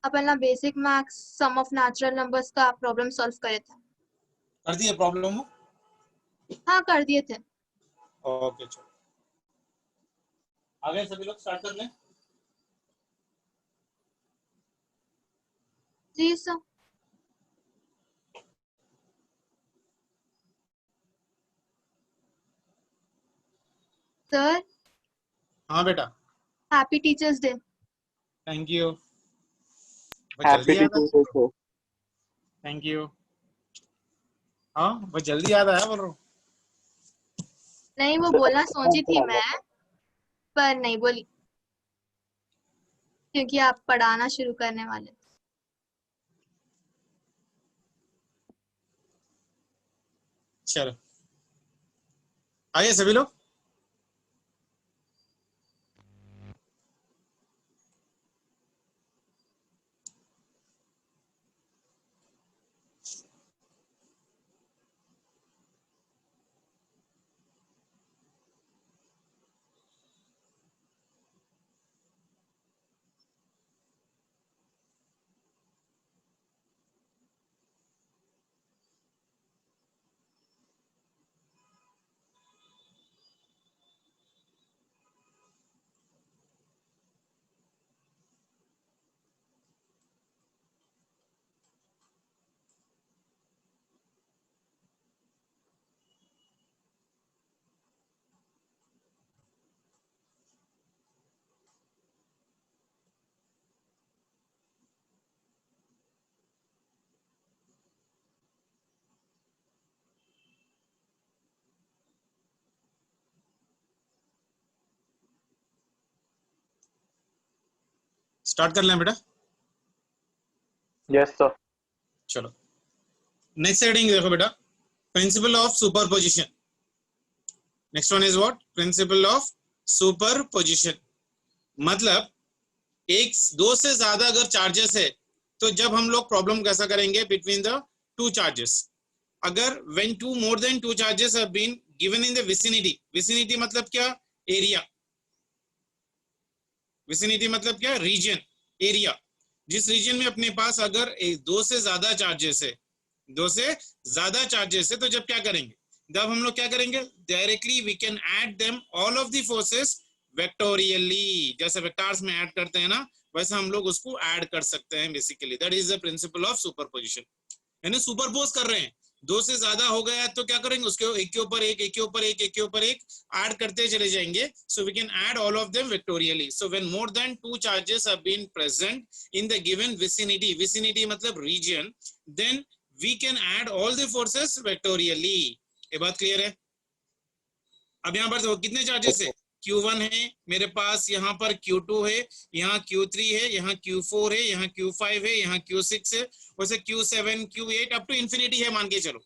अपन ना basic maths sum of natural numbers का problem solve करे थे। कर दिए प्रॉब्लम? हाँ कर दिए थे। ओके चलो आगे सभी लोग स्टार्ट कर लें। जी सर। सर हाँ बेटा। Happy teachers day. Thank you. Happy जल्दी याद टीचर्स आया। डे। Thank you. हाँ बस जल्दी याद आया बोल रहा हूँ। नहीं वो बोलना सोची थी मैं, पर नहीं बोली क्योंकि आप पढ़ाना शुरू करने वाले थे। चलो आइए सभी लोग। स्टार्ट कर लें बेटा। Yes sir. चलो नेक्स्ट हेडिंग देखो बेटा, principle of superposition. Next one is what? Principle of superposition. मतलब एक दो से ज्यादा अगर चार्जेस है तो जब हम लोग प्रॉब्लम कैसा करेंगे बिटवीन द टू चार्जेस। अगर when two more than two charges have been given in the vicinity, vicinity मतलब क्या? एरिया। विसिनिटी मतलब क्या? Reason, area. जिस रीजन में अपने पास अगर दो से ज्यादा चार्जेस है, दो से ज्यादा चार्जेस है, तो जब क्या करेंगे? जब हम लोग क्या करेंगे? Directly we can add them all of the forces vectorially. जैसे वेक्टर्स में ऐड करते हैं ना, वैसे हम लोग उसको ऐड कर सकते हैं basically. That is the principle of superposition. यानी सुपरपोज कर रहे हैं, दो से ज्यादा हो गया तो क्या करेंगे? उसके एक के ऊपर एक, एक के ऊपर एक, एक के ऊपर एक ऐड करते चले जाएंगे। So we can add all of them vectorially. So when more than two charges have been present in the given vicinity, vicinity मतलब region, then we can add all the forces vectorially। ये बात clear है? अब यहाँ पर देखो कितने charges है? Q1 है मेरे पास, यहाँ पर Q2 है, यहाँ Q3 है, यहाँ Q4 है, यहाँ Q5 है, यहाँ Q6 है, वैसे Q7 Q8 up to infinity है मान के चलो।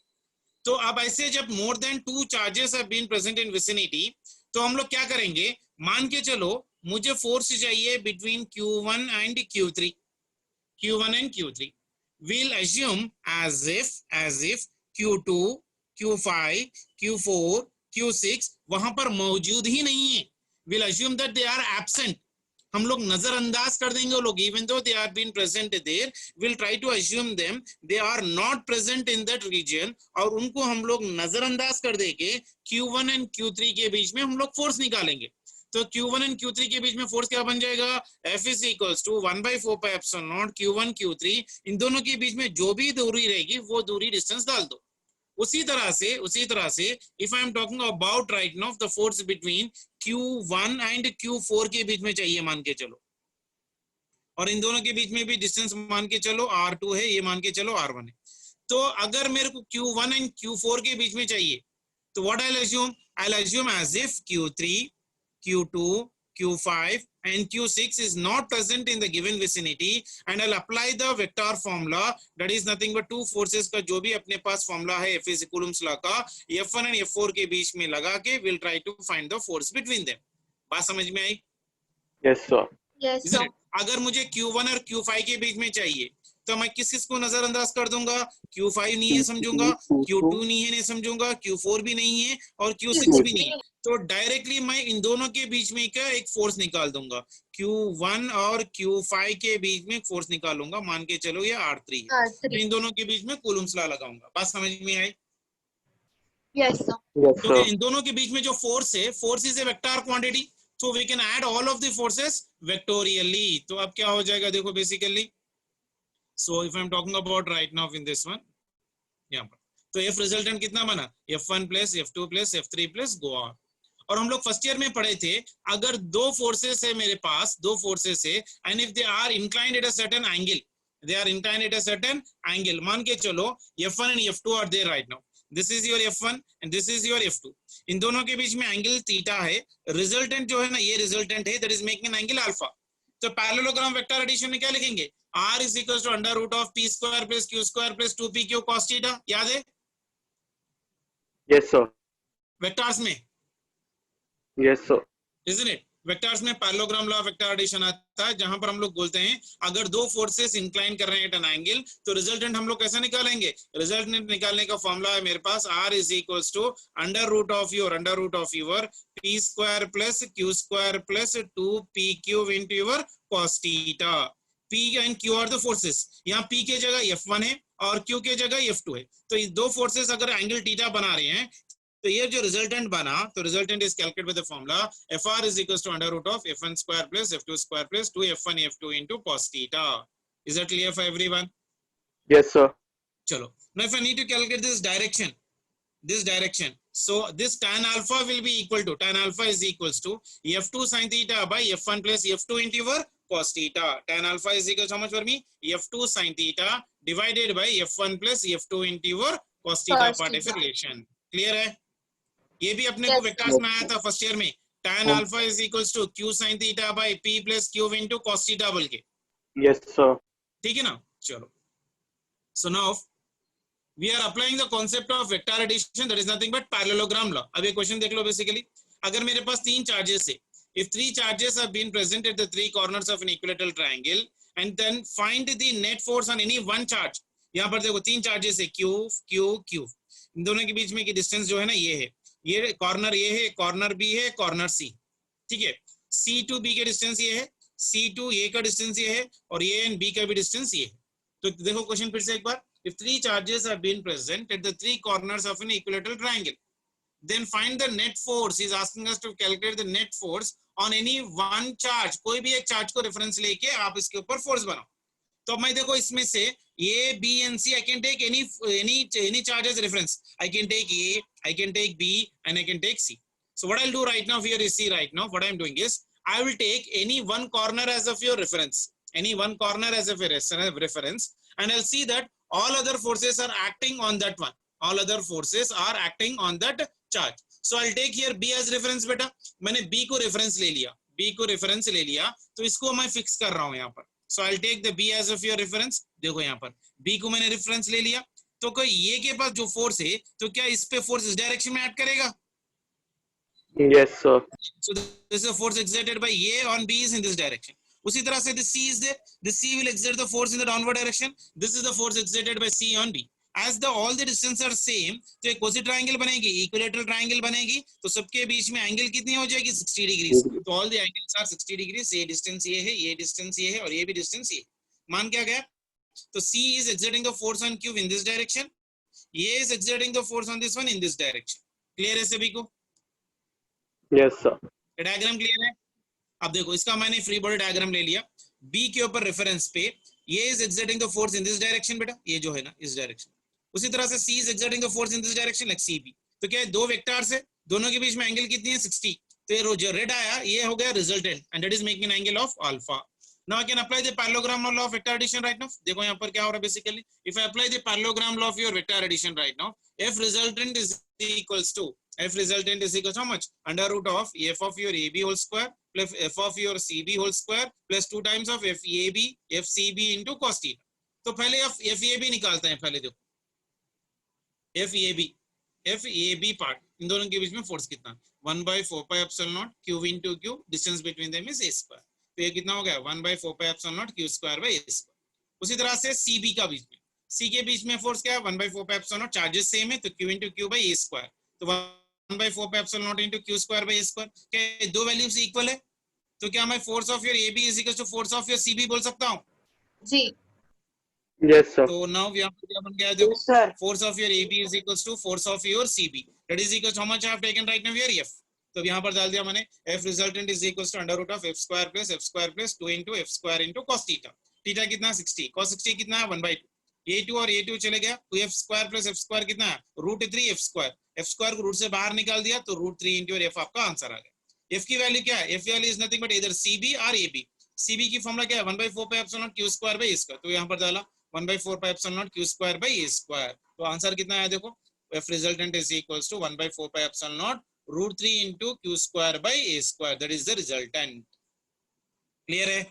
तो अब ऐसे जब more than two charges have been present in vicinity, तो हम लोग क्या करेंगे? मान के चलो मुझे फोर्स चाहिए between Q1 and Q3, Q1 and Q3। We'll assume as if Q2, Q5, Q4, Q6 वहां पर मौजूद ही नहीं है। We'll assume that they are absent। हम लोग नजरअंदाज कर देंगे वो लोग, even though they are being present there, we'll try to assume them they are not present in that region, और उनको हम लोग नजरअंदाज कर देके Q1 and Q3 के बीच में हम लोग फोर्स निकालेंगे। तो Q1 एंड Q3 के बीच में फोर्स क्या बन जाएगा? F is equals to 1/4 pi epsilon naught Q1 Q3। इन दोनों के बीच में जो भी दूरी रहेगी वो दूरी डिस्टेंस डाल दो। उसी तरह से if I am talking about right now the force between Q1 and Q4 के बीच में चाहिए मान के चलो, और इन दोनों के बीच में भी डिस्टेंस मान के चलो R2 है, ये मान के चलो R1 है। तो अगर मेरे को Q1 एंड Q4 के बीच में चाहिए तो what I'll assume as if Q3, Q2, Q5 and Q6 is not present in the given vicinity, and I'll apply the vector formula, that is nothing but two forces का जो भी अपने पास formula है F is Coulomb's law का, F1 and F4 के बीच में लगा के we'll try to find the force between them। बात समझ में आई? Yes sir. Yes sir. अगर मुझे Q1 और Q5 के बीच में चाहिए तो मैं किस किस को नजरअंदाज कर दूंगा, Q5 नहीं है समझूंगा, Q2 नहीं है नहीं समझूंगा, Q4 भी नहीं है और Q6 भी नहीं है। तो डायरेक्टली मैं इन दोनों के बीच में क्या एक फोर्स निकाल दूंगा, Q1 और Q5 के बीच में एक फोर्स निकालूंगा, मान के चलो ये R3 है। तो इन दोनों के बीच में कूलम्स लॉ लगाऊंगा। बात समझ में आई? Yes sir. क्योंकि इन दोनों के बीच में जो फोर्स है, force is a vector quantity, so we can add all of the forces vectorially. तो अब क्या हो जाएगा देखो basically, so if I am talking about right now in this one, यहाँ पर तो F रिजल्टेंट कितना बना, F1 plus F2 plus F3 plus go on. और हम लोग फर्स्ट ईयर में पढ़े थे, अगर दो फोर्सेस है मेरे पास, दो फोर्सेस है, and if they are inclined at a certain angle, they are inclined at a certain angle, मान के चलो F1 and F2 are there right now, this is your F1 and this is your F2, इन दोनों के बीच में angle theta है, resultant जो है ना ये रिजल्टेंट है, that is making an angle alpha. तो पैरेललोग्राम वेक्टर एडिशन में क्या लिखेंगे, R is equals to under root of P square plus Q square plus 2PQ cos theta, याद है? Yes sir. वेक्टर्स में, Yes sir. isn't it? Vectors में parallelogram law of vector addition आता है, जहां पर हम लोग बोलते हैं अगर दो फोर्सेस इंक्लाइन कर रहे हैं एट एन एंगल, तो रिजल्टेंट हम लोग कैसे निकालेंगे, रिजल्टेंट निकालने का फॉर्मूला है मेरे पास, R is equals to under root of your P square plus Q square plus 2PQ into your cos theta. P and Q are the forces, यहाँ P के जगह F1 है और Q के जगह F2 है। तो ये दो फोर्सेस अगर एंगल थीटा बना रहे हैं, तो ये जो रिजल्टेंट बना, तो resultant is calculated with the formula FR is equals to under root of F1 square plus F2 square plus 2F1 F2 into cos theta. Is that clear for everyone? Yes sir. चलो, now if I need to calculate this direction, so this tan alpha will be equal to, tan alpha is equals to F2 sin theta by F1 plus F2 into your cos theta. Tan alpha is equal to how much for me, F2 sin theta divided by F1 plus F2 into your cos theta part of relation. Clear है? ये भी अपने को vectors में आया था first year में, tan alpha is equals to Q sin theta by P plus Q into cos theta बोल के। Yes sir. ठीक है ना? चलो, so now we are applying the concept of vector addition, that is nothing but parallelogram law. अब ये question देख लो basically, अगर मेरे पास तीन चार्जेस है, if three charges have been present at the three corners of an equilateral triangle and then find the net force on any one charge, यहाँ पर देखो तीन चार्जेस है Q Q Q, इन दोनों के बीच में की डिस्टेंस जो है ना ये है, ये कॉर्नर ये है, कॉर्नर बी है, कॉर्नर सी, ठीक है, C टू B के डिस्टेंस ये है, C टू A का डिस्टेंस ये है और A एंड B का भी डिस्टेंस ये है। तो देखो क्वेश्चन फिर से एक बार, if three charges have been present at the three corners of an equilateral triangle, then find the net force, is asking us to calculate the net force on any one charge, कोई भी एक charge को reference लेके आप इसके ऊपर force बनाओ। तो अब मैं देखो इसमें से A, B and C, I can take any charge as reference. I can take A, I can take B, and I can take C. So what I'll do right now here is, see right now what I'm doing is, I will take any one corner as of your reference, any one corner as of a reference, and I'll see that all other forces are acting on that one. All other forces are acting on that charge. So I'll take here B as reference बेटा, मैंने B को reference ले लिया, B को reference ले लिया, तो इसको मैं fix कर रहा हूँ यहाँ पर। So I'll take the B as of your reference. देखो यहाँ पर B को मैंने reference ले लिया, तो कोई ये के पास जो फोर्स है, तो क्या इस पे फोर्स इस डायरेक्शन में ऐड करेगा? Yes sir. So this is a force exerted by A on B is in this direction. उसी तरह से the C is there, the C will exert the force in the downward direction. This is the force exerted by C on B. As the all the distance are same, तो एक quasi triangle बनेगी, equilateral triangle बनेगी, तो सबके बीच में angle कितनी हो जाएगी, 60 degrees. तो all the angles are 60 degrees. ये distance ये है, ये distance ये है और ये भी distance ये है. मान क्या गया? तो C is exerting the force on Q in this direction. A is exerting the force on this one in this direction. Clear है सभी को? Yes sir. डायग्राम क्लियर है? अब देखो इसका मैंने फ्री बॉडी डायग्राम ले लिया, बी के ऊपर रेफरेंस पे ये is exerting the force in this direction बेटा, ये जो है ना इस डायरेक्शन, उसी तरह से C is exerting the force in this direction like C B. तो क्या है, दो वेक्टर्स है, दोनों के बीच में एंगल कितनी है, 60। तो ये जो रेड आया ये हो गया resultant and that is making an angle of alpha. Now I can apply the parallelogram law of vector addition right now. देखो यहाँ पर क्या हो रहा है basically, if I apply the parallelogram law of your vector addition right now, F resultant is equals to how much, under root of F of your AB whole square plus F of your CB whole square plus 2 times of FAB FCB into cos theta। तो पहले FAB निकालते हैं, पहले देखो FAB part, इन दोनों के बीच में फोर्स कितना, 1/4 pi epsilon naught Q into Q, distance between them is a square। तो ये कितना हो गया, 1/4 pi epsilon naught Q square by a square। उसी तरह से CB का बीच में, C के बीच में फोर्स क्या है 1/4 pi epsilon naught, charges same है तो Q into Q by A square, तो 1/4 pi epsilon naught into Q square by A square, क्या दो वैल्यूज इक्वल है? तो क्या मैं force of your AB is equal to force of your CB बोल सकता हूँ? जी। Yes, sir. तो नाउ यहाँ पर क्या बन गया देखो, Yes, sir. Force of your AB is equal to force of your CB, that is equal to how much I have taken right now your F। तो यहाँ पर डाल दिया मैंने F resultant is equal to under root of F square plus 2 into F square into cos theta. Theta कितना 60, cos 60 कितना है 1/2, A2 और A2 चले गया, तो F square plus F square कितना है √3 F स्क्वायर, F स्क्वायर को रूट से बाहर निकाल दिया तो √3 into F आपका आंसर आ गया। F की वैल्यू क्या है? F value is nothing but इधर CB और AB। CB की फॉर्मूला क्या है 1/4 pi epsilon not Q square by A square, तो यहाँ पर डाला 1/4 pi epsilon not Q square by A square, तो आंसर कितना है देखो, F resultant is equals to 1/4 pi epsilon naught √3 into Q square by A square, that is the resultant. Clear है?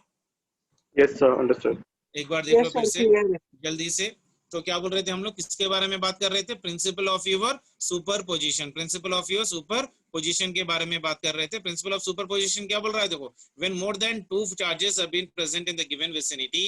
Yes, sir. Understood. एक बार देख लो Yes, sir. फिर से Clear है. जल्दी से। तो क्या बोल रहे थे हम लोग, किसके बारे में बात कर रहे थे? Principle of your superposition, principle of your superposition के बारे में बात कर रहे थे। प्रिंसिपल ऑफ सुपरपोजिशन क्या बोल रहा है देखो, when more then 2 charges have been present in the given vicinity,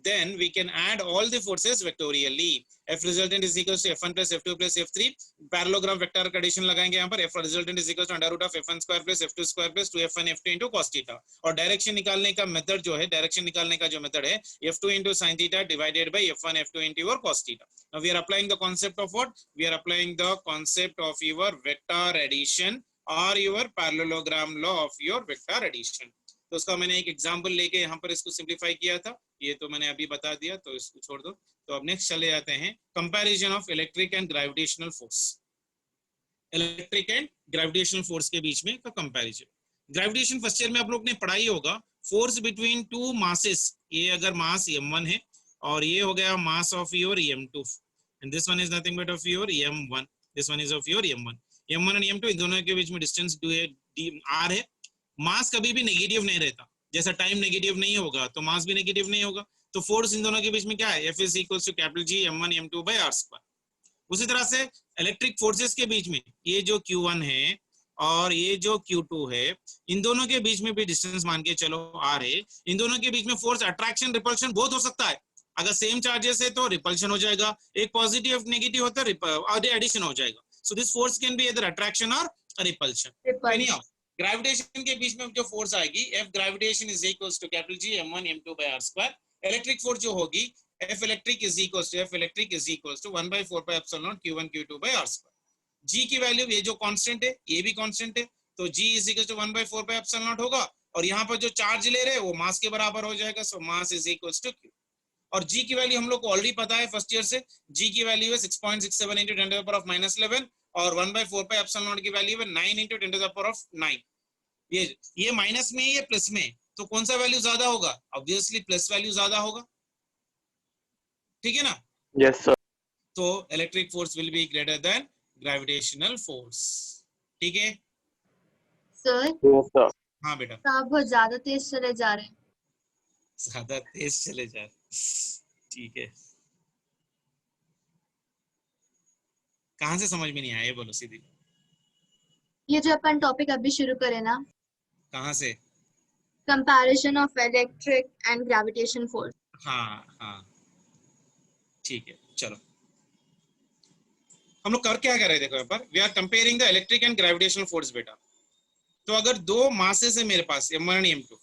then we can add all the forces vectorially. F resultant is equals to F1 plus F2 plus F3, parallelogram vector का addition लगाएंगे यहाँ पर, F resultant is equals to under root of F1 square plus F2 square plus 2F1 F2 into cos theta, और direction निकालने का method जो है, direction निकालने का जो मेथड है F2 into sin theta divided by F1 F2 into your cos theta. Now we are applying the concept of what? We are applying the concept of your vector addition or your parallelogram law of your vector addition. तो उसका मैंने एक example लेके यहाँ पर इसको simplify किया था, ये तो मैंने अभी बता दिया, तो इसको छोड़ दो। तो अब नेक्स्ट चले जाते हैं comparison of electric and gravitational force. Electric and gravitational force के बीच में का कंपैरिजन। ग्रेविटेशन फर्स्ट ईयर में आप लोग ने पढ़ा ही होगा, फोर्स बिटवीन टू मासेस, ये अगर मास m1 है और ये हो गया mass of your m2, and this one is nothing but of your m1, this one is of your m1 and m2, इन दोनों के बीच में डिस्टेंस r है। मास कभी भी नेगेटिव नहीं रहता, जैसा टाइम नेगेटिव नहीं होगा तो मास भी नेगेटिव नहीं होगा, तो फोर्स इन दोनों के बीच में क्या है, F is equal to capital G m1 m2 by r square. उसी तरह से इलेक्ट्रिक फोर्सेस के बीच में ये जो Q1 है और ये जो Q2 है, इन दोनों के बीच में भी डिस्टेंस मान के चलो r है, इन दोनों के बीच में फोर्स अट्रैक्शन रिपल्शन बहुत हो सकता है। अगर सेम चार्जेस है तो रिपल्शन हो जाएगा, एक पॉजिटिव नेगेटिव होता है एडिशन हो जाएगा। So this force can be either attraction और रिपल्शन। ग्रेविटेशन के बीच में जो फोर्स आएगी F gravitation is equals to capital G m1 m2 by r square. Electric force जो होगी F electric is equals to 1/4 pi epsilon naught Q1 Q2 by r square. G की value, ये जो कांस्टेंट है ये भी constant है, तो G is equals to 1/4 pi epsilon naught होगा, और यहाँ पर जो चार्ज ले रहे हैं वो मास के बराबर हो जाएगा, so mass is equals to Q। और G की वैल्यू हम लोग को ऑलरेडी पता है फर्स्ट ईयर से, G की वैल्यू है 6.67 into 10 to the power of -11, और 1/4 पाई एप्सिलॉन नॉट की वैल्यू है 9 into 10 to the power of 9। ये माइनस में ये प्लस में, तो कौन सा वैल्यू ज्यादा होगा? ऑब्वियसली प्लस वैल्यू ज्यादा होगा, ठीक है ना? Yes, sir. तो electric force will be greater than gravitational force, ठीक है सर Yes, sir. हाँ बेटा, आप बहुत ज्यादा तेज चले जा रहे हैं। ज्यादा तेज चले जा, ठीक है। कहां से समझ में नहीं आया, ये बोलो सीधी। ये जो अपन टॉपिक अभी शुरू करें ना, कहां से? Comparison of electric and gravitation force. हाँ हाँ ठीक है, चलो हम लोग कर क्या कर रहे थे, देखो पर we are comparing the electric and gravitational force बेटा। तो अगर दो मासेस है मेरे पास m1 और m2,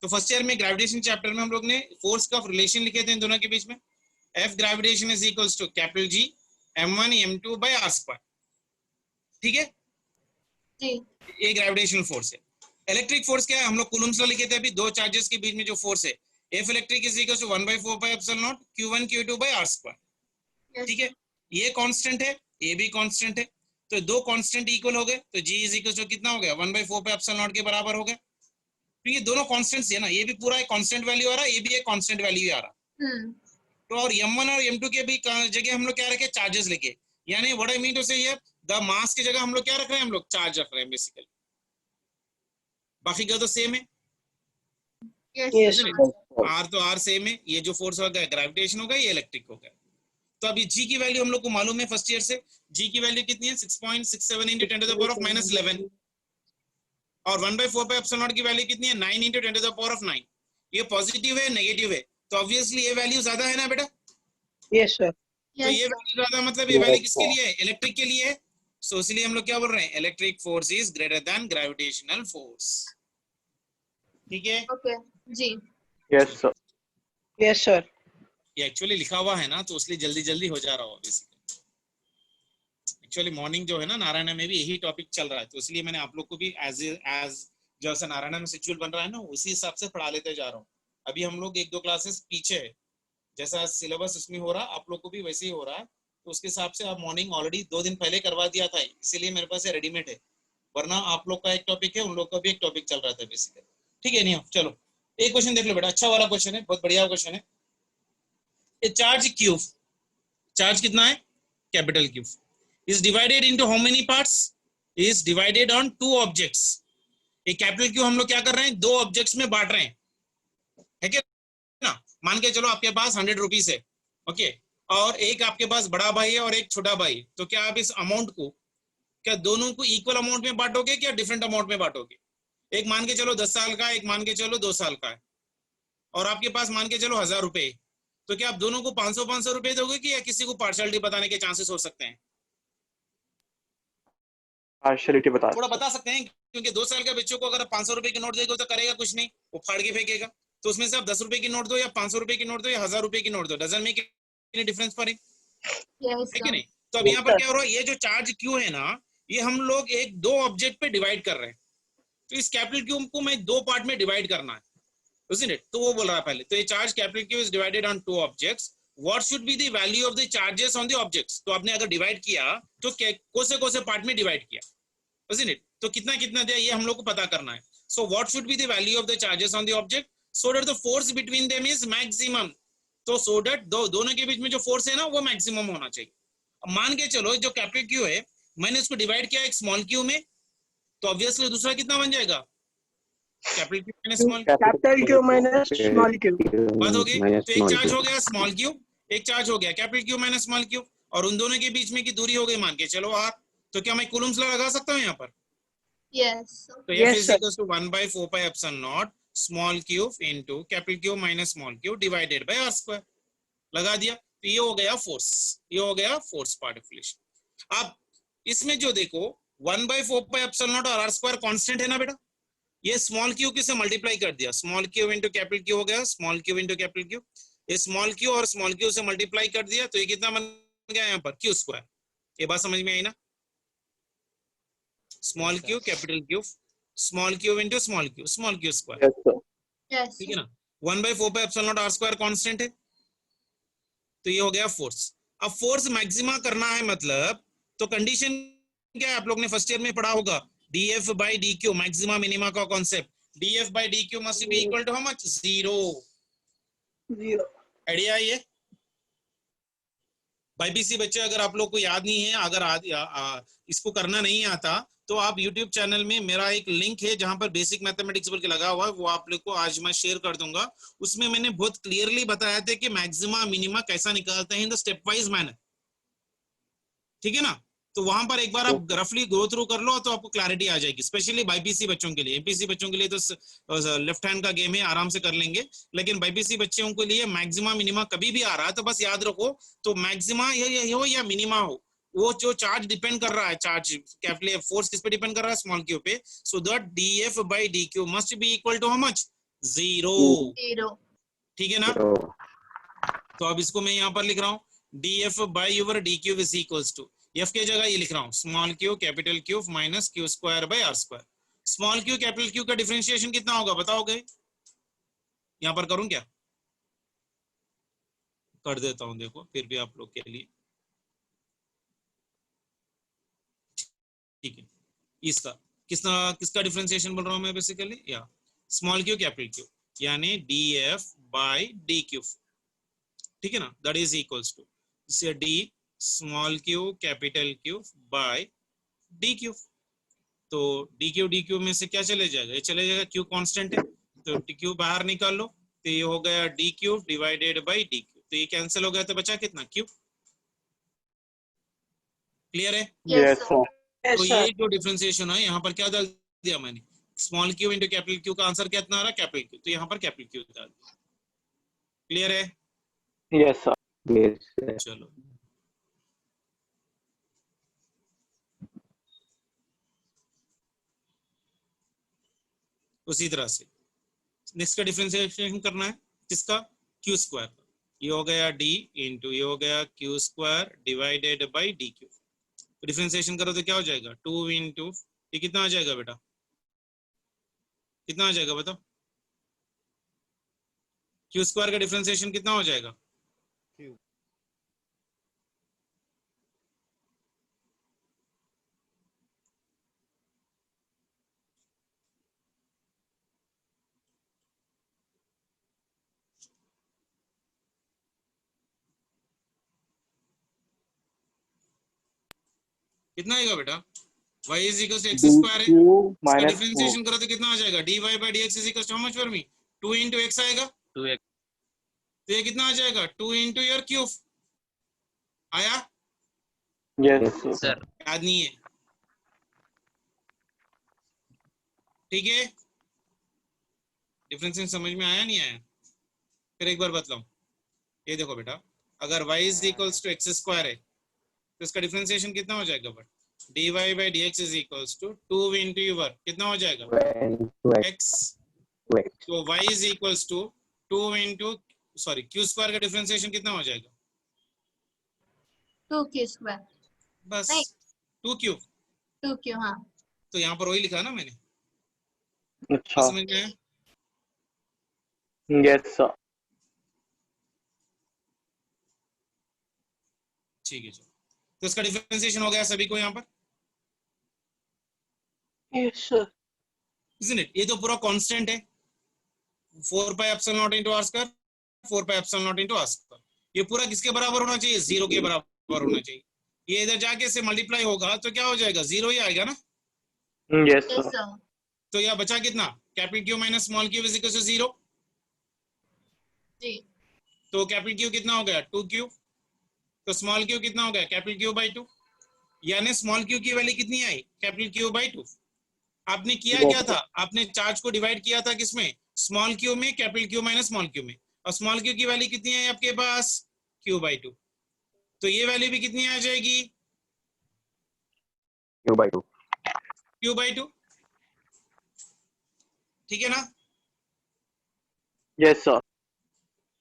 तो फर्स्ट ईयर में ग्रेविटेशन चैप्टर में हम लोग ने फोर्स का रिलेशन लिखे थे इन दोनों के बीच में, F gravitation is equals to capital G m1 m2 by r square, ठीक है जी। ये ग्रेविटेशनल फोर्स है। इलेक्ट्रिक फोर्स क्या है, हम लोग कूलम्स लॉ लिखे थे अभी, दो चार्जेस के बीच में जो फोर्स है F electric is equals to 1/4 pi epsilon naught Q1 Q2 by r square, ठीक है। ये कांस्टेंट है, ये भी कांस्टेंट है, तो दो कांस्टेंट इक्वल हो गए, तो G इज इक्वल्स टू कितना हो गया 1/4 पाई एप्सिलॉन नॉट के बराबर हो गया। तो ये दोनों कांस्टेंट्स है ना, ये भी पूरा एक कांस्टेंट वैल्यू आ रहा है, ये भी एक कांस्टेंट वैल्यू आ रहा है। तो और m1 और m2 के भी जगह हम लोग क्या रखे, चार्जेस लिखे, यानी व्हाट आई मीन टू से हियर, द मास की जगह हम लोग क्या रख रहे हैं, हम लोग चार्ज रख रहे हैं बेसिकली, बाकी का तो सेम है, Yes, sir. आर तो आर सेम है, ये जो फोर्स होगा ग्रेविटेशन होगा, ये इलेक्ट्रिक होगा। तो अभी G की वैल्यू हम लोग को मालूम है फर्स्ट ईयर से, G की वैल्यू कितनी है 6.67 into 10 to the power of -11, और 1/4 पाई एप्सिलॉन नॉट की वैल्यू कितनी है 9 into 10 to the power of 9। ये पॉजिटिव है नेगेटिव है, तो ऑब्वियसली ये वैल्यू ज्यादा है ना बेटा, Yes, sir. तो Yes, ये sir. वैल्यू ज्यादा मतलब ये वैल्यू Yes, किसके sir. लिए है, इलेक्ट्रिक के लिए है। सो इसलिए हम लोग क्या बोल रहे हैं, electric force is greater than gravitational force. ठीक है, Okay. जी. Yes, sir. Yes, sir. ये एक्चुअली लिखा हुआ है ना, तो इसलिए जल्दी जल्दी हो जा रहा होगा बेसिकली। एक्चुअली मॉर्निंग जो है ना नारायण में भी यही टॉपिक चल रहा है, तो इसलिए मैंने आप लोग को भी एज जैसा नारायण में शेड्यूल बन रहा है ना उसी हिसाब से पढ़ा लेते जा रहा हूँ। अभी हम लोग 1-2 क्लासेस पीछे है, जैसा सिलेबस उसमें हो रहा आप लोग को भी वैसे ही हो रहा है, तो उसके हिसाब से आप मॉर्निंग ऑलरेडी 2 दिन पहले करवा दिया था, इसीलिए मेरे पास रेडीमेड है, वरना आप लोग का एक टॉपिक है, उन लोग का भी एक टॉपिक चल रहा था बेसिकली। ठीक है, नहीं चलो एक क्वेश्चन देख लो बेटा, अच्छा वाला क्वेश्चन है, बहुत बढ़िया क्वेश्चन है। ए चार्ज क्यूब, चार्ज कितना है, capital cube, is divided into how many parts, is divided on 2 objects। एक कैपिटल क्यू हम लोग क्या कर रहे हैं, 2 ऑब्जेक्ट्स में बांट रहे हैं, है क्या ना। मान के चलो आपके पास 100 रुपीज है, ओके, और एक आपके पास बड़ा भाई है और एक छोटा भाई, तो क्या आप इस अमाउंट को क्या दोनों को इक्वल अमाउंट में बांटोगे, क्या डिफरेंट अमाउंट में बांटोगे। एक मान के चलो 10 साल का, एक मान के चलो 2 साल का है, और आपके पास मान के चलो 1000 रुपए, तो क्या आप दोनों को 500 रुपए दोगे, कि या किसी को पार्शियलिटी बताने के चांसेस हो सकते हैं। पार्शलिटी बता थोड़ा बता सकते हैं, क्योंकि 2 साल के बच्चों को अगर 500 रुपए की नोट दे दो तो करेगा कुछ नहीं, वो फाड़ के फेंकेगा। तो उसमें से आप 10 रुपए की नोट दो या 500 रुपए की नोट दो या 1000 रुपए की नोट दो, doesn't make any difference for him, Yes, है कि sir. नहीं। तो अब यहाँ पर क्या हो रहा है, ये जो चार्ज क्यू है ना, ये हम लोग 1-2 ऑब्जेक्ट पे डिवाइड कर रहे हैं, तो इस कैपिटल क्यू को मैं 2 पार्ट में डिवाइड करना है, isn't it? तो वो बोल रहा है पहले, तो ये charge capital Q is divided on 2 objects, what should be the value of the charges on the objects. तो आपने अगर डिवाइड किया तो कौन से पार्ट में डिवाइड किया, isn't it? तो कितना कितना दिया ये हम लोग को पता करना है। So what should be the value of the charges on the object so that the force between them is maximum. तो सो दैट दोनों के बीच में जो फोर्स है ना वो मैक्सिमम होना चाहिए। अब मान के चलो जो कैपिटल क्यू है मैंने इसको डिवाइड किया एक स्मॉल क्यू में, तो ऑब्वियसली दूसरा कितना बन जाएगा, capital Q minus small Q, Capital Q minus small q. बात हो गई। तो एक चार्ज हो गया स्मॉल क्यू, एक चार्ज हो गया capital Q minus small Q, और उन दोनों के बीच में की दूरी हो गई मान के चलो r। तो क्या मैं कूलम्स लगा सकता हूँ यहाँ पर, Yes. तो Yes, F is sir. equals to 1/4 pi epsilon naught small cube into capital Q minus small q divided by r square, लगा दिया। तो ये हो गया फोर्स, ये हो गया फोर्स पार्टिकुलेशन। अब इसमें जो देखो 1/4 pi epsilon naught और r square कांस्टेंट है ना बेटा, ये स्मॉल क्यू किसे मल्टीप्लाई कर दिया, small Q into capital Q हो गया, small Q into capital Q, ये स्मॉल क्यू और स्मॉल क्यू से मल्टीप्लाई कर दिया, तो ये कितना बन गया यहाँ पर क्यू स्क्वायर। ये बात समझ में आई ना, small Q capital Q, small Q into small Q square, Yes, sir. Yes. ठीक है ना। 1/4 pi epsilon naught r square constant है, तो ये हो गया फोर्स। अब फोर्स मैक्सिमा करना है मतलब, तो कंडीशन क्या है, आप लोग ने फर्स्ट ईयर में पढ़ा होगा, df by dq maxima minima का concept, df by dq must be equal to how much, 0। 0. Idea ये बाईपीसी बच्चे अगर आप लोग को याद नहीं है, अगर इसको करना नहीं आता तो आप YouTube चैनल में मेरा एक लिंक है जहां पर बेसिक मैथमेटिक्स बोल के लगा हुआ है, वो आप लोग को आज मैं शेयर कर दूंगा। उसमें मैंने बहुत क्लियरली बताया था कि मैक्सिमा मिनिमा कैसा निकालते हैं in the step wise manner, ठीक है ना। तो वहां पर एक बार आप रफली गो थ्रू कर लो तो आपको क्लैरिटी आ जाएगी, स्पेशली बाईपीसी बच्चों के लिए। एमपीसी बच्चों के लिए तो लेफ्ट हैंड का गेम है, आराम से कर लेंगे, लेकिन बाईपीसी बच्चों के लिए मैक्सिमा मिनिमा कभी भी आ रहा है तो बस याद रखो, तो मैक्सिमा हो या मिनिमा हो, वो जो चार्ज डिपेंड कर रहा है, चार्ज कैपिटल फोर्स किस पे डिपेंड कर रहा है, स्मॉल क्यू पे, so that dF by dQ must be equal to how much, 0, 0. ठीक है ना। तो अब इसको मैं यहाँ पर लिख रहा हूँ, dF by your dQ is equals to, F के जगह ये लिख रहा हूँ small Q capital Q minus Q square by R square. Small Q capital Q का डिफरेंशिएशन कितना होगा बताओगे, यहाँ पर करूं क्या, कर देता हूं, देखो फिर भी आप लोग के लिए, ठीक है। इसका किसका डिफरेंशिएशन बोल रहा हूं मैं बेसिकली, या स्मॉल क्यू कैपिटल क्यू यानी d F by d Q, ठीक है ना, that is equals to d small Q capital Q by d Q. तो डी क्यू में से क्या चले जाएगा, ये चले जाएगा, क्यू कांस्टेंट है तो डी क्यू बाहर निकाल लो, तो ये हो गया D Q divided by d Q, तो ये कैंसिल हो गया तो बचा कितना क्यू। क्लियर है, Yes, sir. Yes, तो sir. ये जो डिफरेंशिएशन है यहाँ पर क्या डाल दिया मैंने, small Q into capital Q का आंसर कितना आ रहा है कैपिटल क्यू, तो यहाँ पर कैपिटल क्यू डाल दिया। क्लियर है? Yes, sir. Yes, sir. चलो उसी तरह से नेक्स्ट का डिफरेंशिएशन करना है, किसका? क्यू स्क्वायर का। ये हो गया डी इंटू ये हो गया Q square divided by d Q. Differentiation करो तो क्या हो जाएगा? 2 इंटू ये कितना आ जाएगा बेटा? कितना आ जाएगा बताओ? क्यू स्क्वायर का डिफरेंशिएशन कितना हो जाएगा? कितना आएगा बेटा? y is equal to x square है, dq इसका minus डिफरेंशिएशन करो तो कितना आ जाएगा? dy by dx is equal to how much for me? 2 into x आएगा। 2x. तो ये कितना आ जाएगा? 2 इंटू योर क्यूब आया? yes, Yes, sir. sir. याद नहीं है? ठीक है, डिफरेंशिएशन समझ में आया नहीं आया? फिर एक बार बतलाऊं, ये देखो बेटा, अगर y is equals to x square है तो इसका डिफरेंशिएशन कितना हो जाएगा? But dy by dx is equals to 2 into your कितना हो जाएगा? 2x. x। 2x. तो y is equals to 2 into sorry Q square का डिफरेंशिएशन कितना हो जाएगा? 2q स्क्वायर, बस नहीं 2 क्यूब। 2q, हाँ। तो यहाँ पर वही लिखा ना मैंने, अच्छा, समझ में आया? yes, sir. ठीक है, चलो तो इसका डिफरेंशिएशन हो गया सभी को यहाँ पर, Yes, sir. isn't it? ये तो पूरा कांस्टेंट है, 4 पाई epsilon not into r square, 4 pi epsilon not into r square. ये पूरा किसके बराबर होना चाहिए? 0 के बराबर होना चाहिए। ये इधर जाके से मल्टीप्लाई होगा तो क्या हो जाएगा? 0 ही आएगा ना। Yes, yes sir. सर। तो यहाँ बचा कितना? Capital Q minus small Q is equal to 0। जी। तो कैपिटल क्यू कितना हो गया? 2 क्यू। तो स्मॉल क्यू कितना हो गया? Capital Q by 2। यानी स्मॉल क्यू की वैल्यू कितनी आई? Capital Q by 2। आपने किया Yes, क्या sir. था? आपने चार्ज को डिवाइड किया था किसमें? स्मॉल क्यू में, capital Q minus small Q में। और स्मॉल क्यू की वैल्यू कितनी है आपके पास? Q by 2। तो ये वैल्यू भी कितनी आ जाएगी? Q by 2. Q by 2। ठीक है ना? Yes, sir.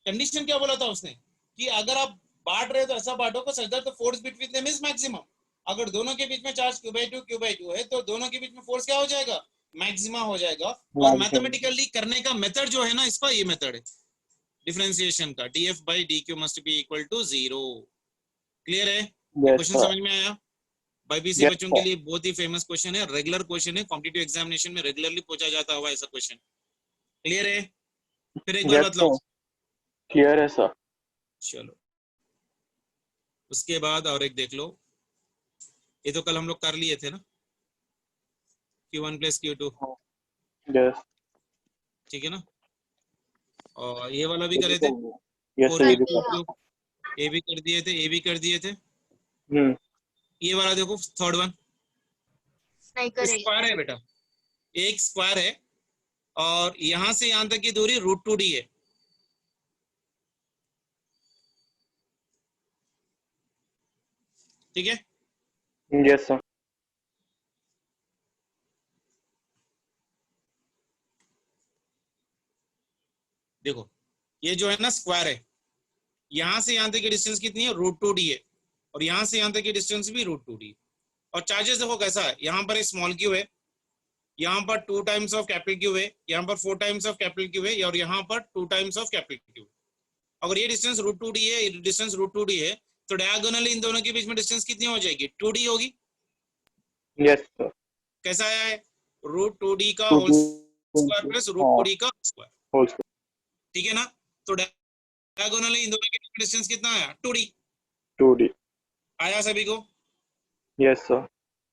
कंडीशन क्या बोला था उसने कि अगर आप बांट रहे हो तो ऐसा बांटो को such that the force between them is maximum. अगर दोनों के बीच में चार्ज क्यू बाई टू है तो दोनों के बीच में फोर्स क्या हो जाएगा? मैक्सिमा हो जाएगा। और Maximum. मैथमेटिकली करने का मेथड जो है ना इसका, ये मेथड है डिफरेंशिएशन का, df by dq must be equal to 0। Clear है? Yes, question sir. समझ में आया? बीपीसी Yes, बच्चों sir. के लिए बहुत ही फेमस क्वेश्चन है, रेगुलर क्वेश्चन है, कॉम्पिटिटिव एग्जामिनेशन में रेगुलरली पूछा जाता हुआ ऐसा क्वेश्चन। क्लियर है? फिर एक बार Yes, बतलाओ। sir. Clear है sir. चलो उसके बाद और एक देख लो, ये तो कल हम लोग कर लिए थे ना, Q1 प्लस Q2, Yes. ठीक है ना? और ये वाला भी ये करे भी थे, कर लिया. Yes, four sir. ये इंटू भी कर हाँ। क्यूब, ये भी कर दिए थे, ये भी कर दिए थे। हम्म. ये वाला देखो थर्ड वन, नहीं करे। स्क्वायर है बेटा, एक स्क्वायर है और यहां से यहां तक की दूरी √2d है। ठीक है? Yes, sir. देखो ये जो है ना स्क्वायर है, यहां से यहां तक की डिस्टेंस कितनी है? √2d है। और यहां से यहां तक की डिस्टेंस भी √2d। और चार्जेस देखो कैसा है, यहाँ पर स्मॉल क्यू है, यहाँ पर 2 टाइम्स ऑफ कैपिटल क्यू है, यहाँ पर 4 टाइम्स ऑफ कैपिटल क्यू है, और यहाँ पर 2 टाइम्स ऑफ कैपिटल क्यू। अगर ये डिस्टेंस √2d है, ये डिस्टेंस √2d है, तो डायगोनली इन दोनों के बीच में डिस्टेंस कितनी हो जाएगी? 2d होगी। Yes, sir. कैसा आया है? √2d का Two whole square plus √2d का स्क्वायर। whole square. ठीक है ना? तो डायगोनली इन दोनों के बीच में डिस्टेंस कितना आया? 2d 2D. आया सभी को? Yes, sir.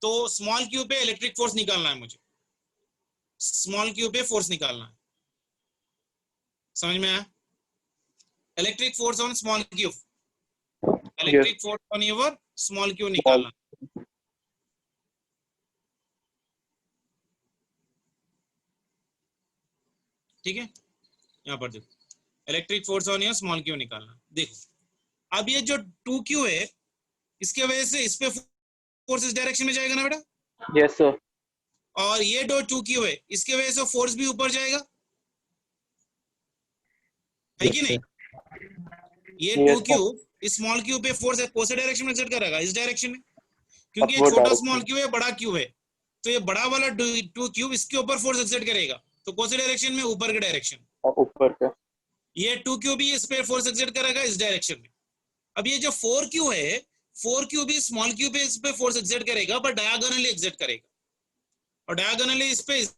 तो स्मॉल क्यू पे इलेक्ट्रिक फोर्स निकालना है मुझे, स्मॉल क्यू पे फोर्स निकालना है। समझ में आया? Electric force on small Q, electric force on your small Q निकालना। ठीक है? यहाँ पर देखो electric force on your small Q निकालना। देखो अब ये जो 2q है इसके वजह से इस पे फोर्स इस डायरेक्शन में जाएगा ना बेटा, Yes, sir. और ये जो 2q है इसके वजह से फोर्स भी ऊपर जाएगा, है Yes, कि नहीं? sir. ये Yes, 2q इस स्मॉल क्यू पे फोर्स है कौन से डायरेक्शन में एक्सर्ट करेगा? इस डायरेक्शन में, क्योंकि ये Upward छोटा direction. स्मॉल क्यू है बड़ा क्यू है, तो ये बड़ा वाला 2q इसके ऊपर फोर्स एक्सर्ट करेगा, तो कौन से डायरेक्शन में? ऊपर के डायरेक्शन। और ऊपर का। ये 2q भी इस पे फोर्स एक्सर्ट करेगा इस डायरेक्शन में। अब ये जो 4q है 4q भी स्मॉल क्यू पे इस पे फोर्स एक्सर्ट करेगा पर डायगोनली एक्सर्ट करेगा, और डायगोनली इस पे इस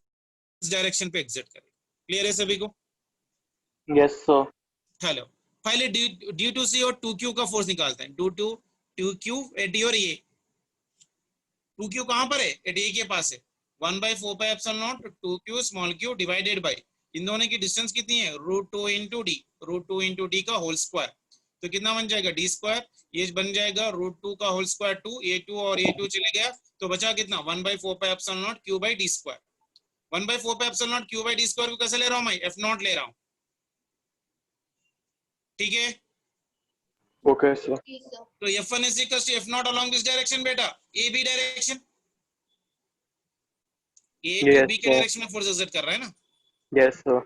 डायरेक्शन पे एक्सर्ट करेगा। क्लियर है सभी को? Yes, sir. हेलो, पहले ड्यू टू सी और 2q का फोर्स निकालते हैं। Due to 2q at your A, 2q कहां पर है? एट ए के पास है। 1/4 pi epsilon not 2q small q divided by इन दोनों की डिस्टेंस कितनी है? √2 into d, √2 into d का होल स्क्वायर, तो कितना बन जाएगा? d स्क्वायर, ये बन जाएगा √2 का होल स्क्वायर 2, a2 और a2 चले गया, तो बचा कितना? 1/4 pi epsilon not q by d square. 1/4 pi epsilon not q by d square को कैसे ले रहा हूं मैं? f0 ले रहा हूं, ठीक है? Okay, sir. जी सर। तो f1 is equals to f0 along this direction बेटा, a b direction, a to Yes, b के sir. डायरेक्शन में फोर्स एक्सर्ट कर रहा है ना। Yes, sir.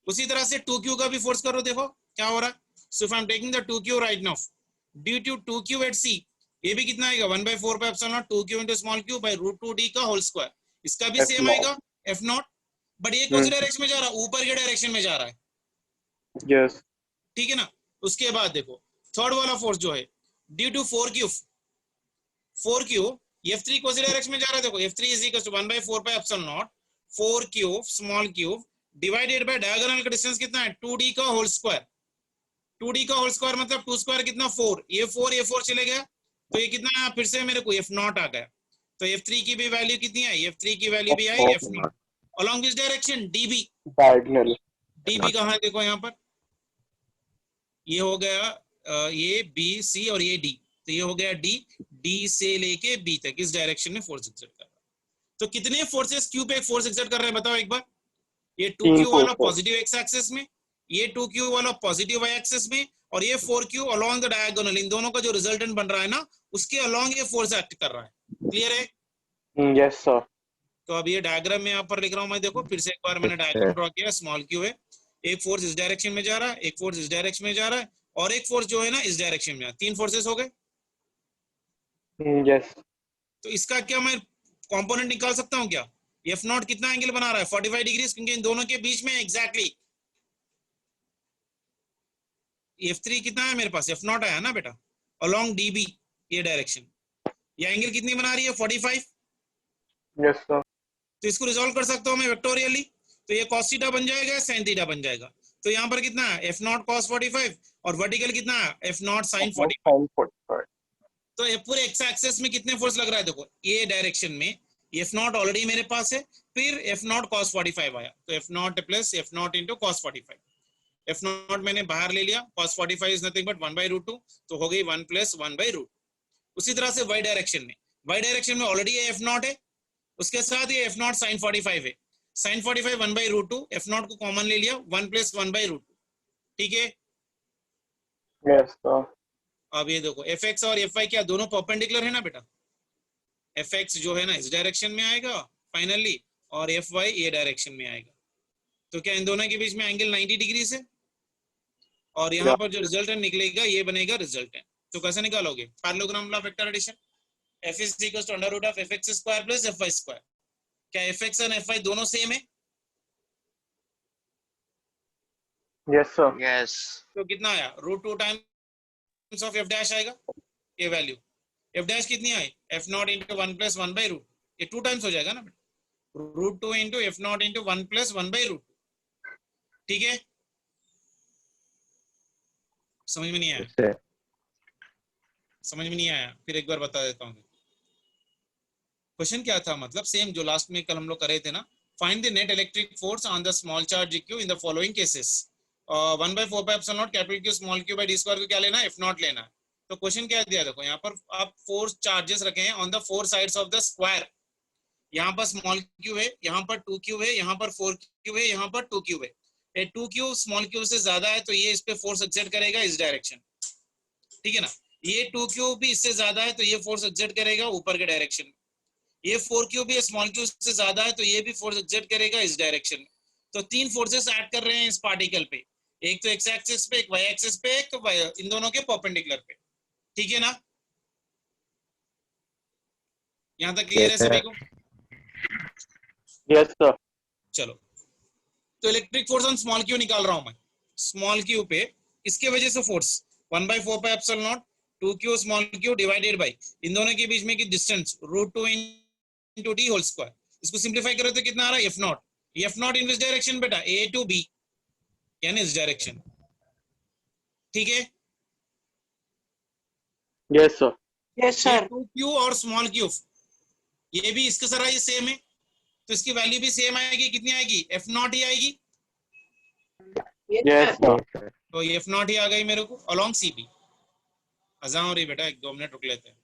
उसी तरह से 2q का भी फोर्स करो, देखो क्या हो रहा है। So if I am taking the 2q right now, due to 2q at c, ये भी कितना आएगा? 1/4 pi epsilon not 2q into small q by √2 d का होल स्क्वायर, इसका भी सेम F0. आएगा f0, बट ये कौन से डायरेक्शन में जा रहा है? ऊपर के डायरेक्शन में जा रहा है, Yes. ठीक है ना। उसके बाद देखो थर्ड वाला फोर्स जो है ड्यू टू 4q f3 कौन से डायरेक्शन में जा रहा है? देखो f3 is equal to 1/4 pi epsilon naught 4q small q divided by diagonal का डिस्टेंस कितना है? 2d का होल स्क्वायर, 2d का होल स्क्वायर मतलब 2 स्क्वायर कितना? 4, ये 4 चले गया, तो ये कितना है? फिर से मेरे को f0 आ गया, तो f3 की भी वैल्यू कितनी आई? f3 की वैल्यू भी आई f0 along this direction db। Diagonal. db कहाँ है? देखो यहाँ पर ये हो गया ये b c और ये d, तो ये हो गया d से लेके b तक इस डायरेक्शन में फोर्स एक्सर्ट कर रहा है। तो कितने फोर्सेस q पे फोर्स एक्सर्ट कर रहे हैं बताओ एक बार? ये 2q वाला पॉजिटिव एक्स एक्सिस में, ये 2q वाला पॉजिटिव वाई एक्सिस में, और ये 4q अलोंग द डायगोनल, इन दोनों का जो रिजल्टेंट बन रहा है ना उसके अलोंग ये फोर्स एक्ट कर रहा है। क्लियर है? Yes, sir. तो अब ये डायग्राम में यहाँ पर लिख रहा हूँ मैं, देखो फिर से एक बार मैंने डायग्राम ड्रॉ किया। स्मॉल क्यू है, एक फोर्स इस डायरेक्शन में जा रहा है, एक फोर्स इस डायरेक्शन में जा रहा है, और एक फोर्स जो है ना इस डायरेक्शन में, 3 फोर्सेस हो गए। Yes. तो इसका क्या मैं कंपोनेंट निकाल सकता हूँ क्या? f0 कितना एंगल बना रहा है? 45 डिग्री, क्योंकि इन दोनों के बीच में एग्जैक्टली f3 कितना है मेरे पास? f0 आया ना बेटा, अलोंग db ये डायरेक्शन, ये एंगल कितनी बना रही है? 45। Yes, sir. तो इसको रिजॉल्व कर सकता हूँ मैं वेक्टोरियली, तो ये cos थीटा बन जाएगा, sin थीटा बन जाएगा। तो यहाँ पर कितना है? f0 cos 45, और वर्टिकल कितना है? f0 sin 45। Sin 45. तो ये पूरे एक्स एक्सिस में कितने फोर्स लग रहा है? देखो ये डायरेक्शन में f0 ऑलरेडी मेरे पास है, फिर f0 cos 45 आया, तो f0 plus f0 into cos 45, f0 मैंने बाहर ले लिया, cos 45 इज नथिंग बट 1/√2, तो हो गई 1 + 1/√2। उसी तरह से y डायरेक्शन में ऑलरेडी f0 है, उसके साथ ये f0 sin 45 है, sin 45 1/√2, f0 को कॉमन ले लिया, 1 + 1/√2, ठीक है। Yes, sir. अब ये देखो fx और fy क्या दोनों परपेंडिकुलर है ना बेटा? fx जो है ना इस डायरेक्शन में आएगा फाइनली, और fy ये डायरेक्शन में आएगा, तो क्या इन दोनों के बीच में एंगल 90 डिग्री से, और यहाँ पर जो रिजल्टेंट निकलेगा ये बनेगा रिजल्टेंट। तो कैसे निकालोगे? Parallelogram law of vector addition, f is equals to √of fx square plus fy square। क्या fx और fy दोनों सेम है? Yes, sir. Yes. तो कितना आया? √2 टाइम्स ऑफ f डैश आएगा, ये वैल्यू f डैश कितनी आई? f0 into 1 + 1/√2, ये 2 टाइम्स हो जाएगा ना, √2 into f0 into 1 + 1/√2, ठीक है। समझ में नहीं आया? Yes, sir. समझ में नहीं आया? फिर एक बार बता देता हूँ। क्वेश्चन क्या था, मतलब सेम जो लास्ट में कल हम लोग करे थे ना, find the net electric force on the small charge q in the following cases. 1/4 pi epsilon not capital Q small q by d square को क्या लेना है? f0 लेना है। तो क्वेश्चन क्या दिया? देखो यहाँ पर आप 4 चार्जेस रखे हैं on the 4 sides of the square. यहाँ पर स्मॉल q है, यहाँ पर 2q है, यहाँ पर 4q है, यहाँ पर 2q है। टू क्यू स्मॉल क्यू से ज्यादा है तो ये इस पे फोर्स एक्सर्ट करेगा इस डायरेक्शन, ठीक है ना। ये टू क्यू भी इससे ज्यादा है तो ये फोर्स एक्सर्ट करेगा ऊपर के डायरेक्शन में। ये फोर क्यू भी स्मॉल क्यू से ज्यादा है तो ये भी फोर्स एक्सर्ट करेगा इस डायरेक्शन में। तो तीन फोर्सेस ऐड कर रहे हैं इस पार्टिकल पे, एक तो एक्स एक्सिस पे, एक वाई एक्सिस पे, एक इन दोनों के परपेंडिकुलर पे, ठीक है ना। यहां तक क्लियर है Yes, सभी sir. को? Yes, sir. चलो, तो electric force on small Q निकाल रहा हूं मैं। स्मॉल क्यू पे इसके वजह से force 1/4 pi epsilon not 2q small Q divided by इन दोनों के बीच में की distance √2 into d whole square. इसको सिंपलीफाई करो तो कितना आ रहा है, f not. f not in which direction बेटा, a टू b, यानी इस डायरेक्शन, ठीक है। Yes, sir. Yes, ये sir. 2q और स्मॉल क्यू ये भी इसके सारा ये सेम है, तो इसकी वैल्यू भी सेम आएगी, कितनी आएगी, f नॉट ही आएगी। Yes, Yes, sir. sir. Yes, sir. तो ये f नॉट ही आ गई मेरे को अलोंग cb। अजा हो रही बेटा, 1-2 मिनट रुक लेते हैं।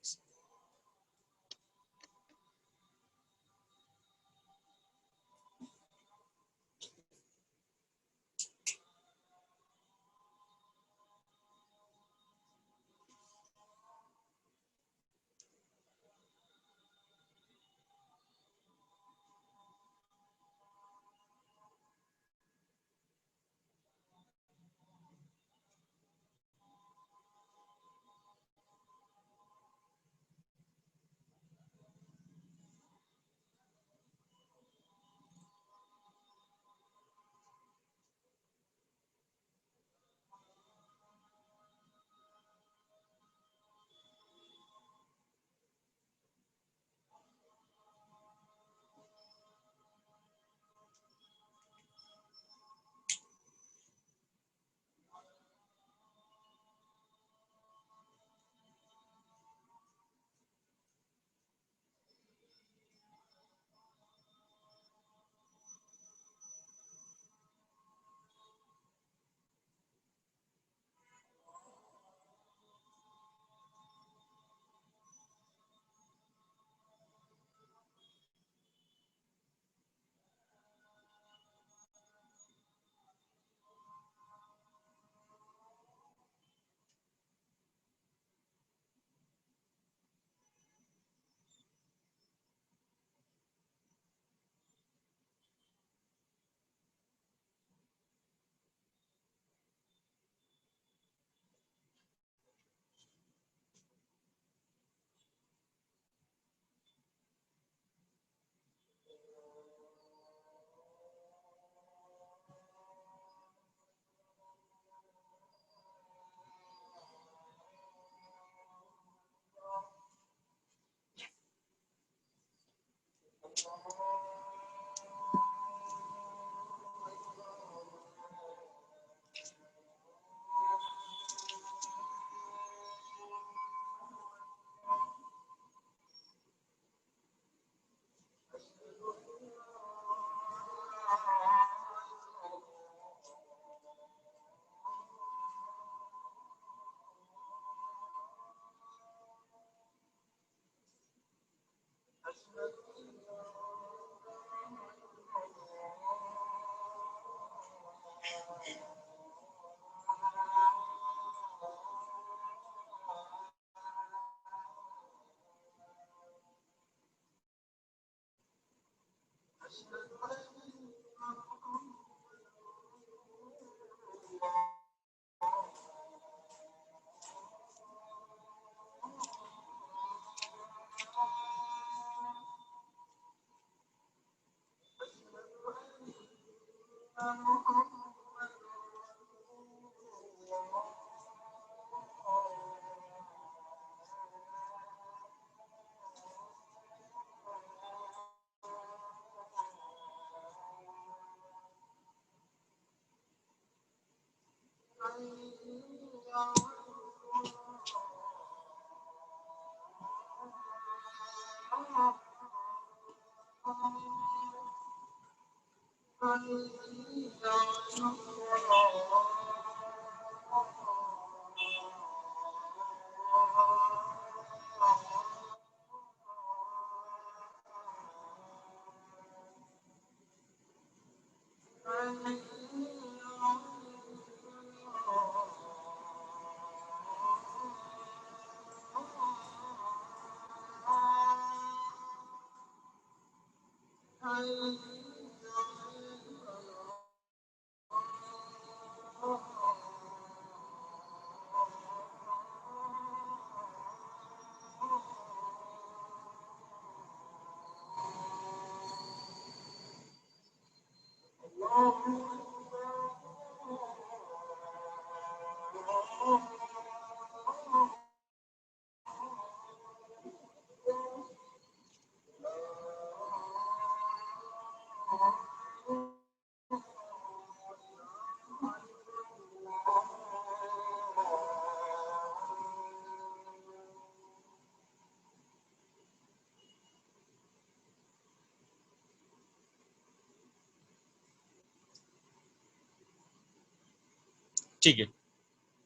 ठीक है,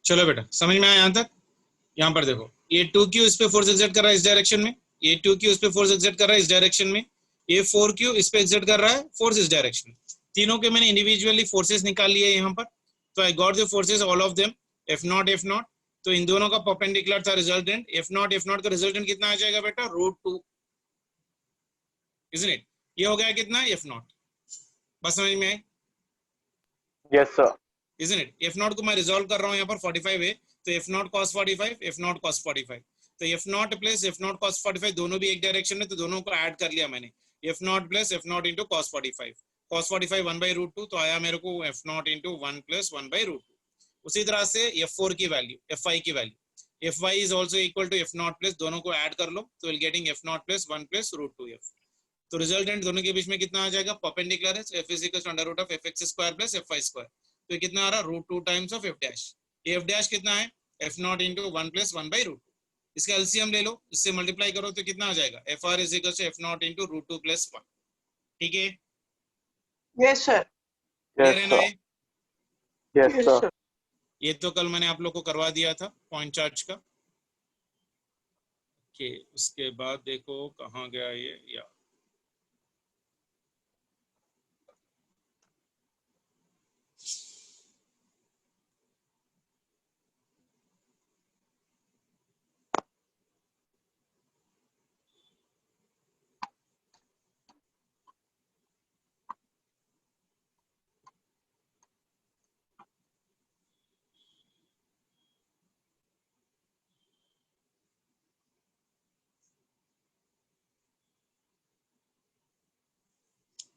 चलो बेटा समझ में आया यहाँ तक? यहाँ पर देखो, ये 2q इस पे फोर्स एक्सर्ट कर रहा है इस डायरेक्शन में, ये 2q इस पे फोर्स एक्सर्ट कर रहा है इस डायरेक्शन में, ये 4q इस पे एक्सर्ट कर रहा है फोर्स इस डायरेक्शन में। तीनों के मैंने इंडिविजुअली फोर्सेस निकाल लिए यहाँ पर, तो I got the forces all of them F0 तो इन दोनों का परपेंडिकुलर था रिजल्टेंट। F0 का रिजल्टेंट कितना आ जाएगा बेटा? √2, isn't it? ये हो गया कितना? F0। बस समझ में आई? Yes, sir. isn't it? F0 को मैं रिजॉल्व कर रहा हूँ यहाँ पर 45 है, तो F0 cos 45, F0 cos 45, तो F0 प्लस F0 cos 45 दोनों भी एक डायरेक्शन में, तो दोनों को ऐड कर लिया मैंने। F0 plus F0 into cos 45, cos 45 1/√2, तो आया मेरे को F0 इंटू 1 प्लस 1/√2। उसी तरह से F4 की वैल्यू, Fy की value, Fy is also equal to F0 plus, दोनों को ऐड कर लो तो will getting F0 plus 1 plus √2f। तो रिजल्टेंट दोनों के बीच में कितना आ जाएगा? परपेंडिकुलर है, F is equal to √fx² plus Fy², तो ये कितना आ रहा? √2 टाइम्स ऑफ f डैश। ये f डैश कितना है? F0 into 1 plus 1/√2। इसका एलसीएम ले लो, इससे मल्टीप्लाई करो तो कितना आ जाएगा? Fr is equal to F0 into √2 plus 1। ठीक है? Yes, sir. Yes, क्लियर है ना sir. ये? Yes, Yes, sir. sir. ये तो कल मैंने आप लोग को करवा दिया था पॉइंट चार्ज का। ओके, उसके बाद देखो कहाँ गया ये, या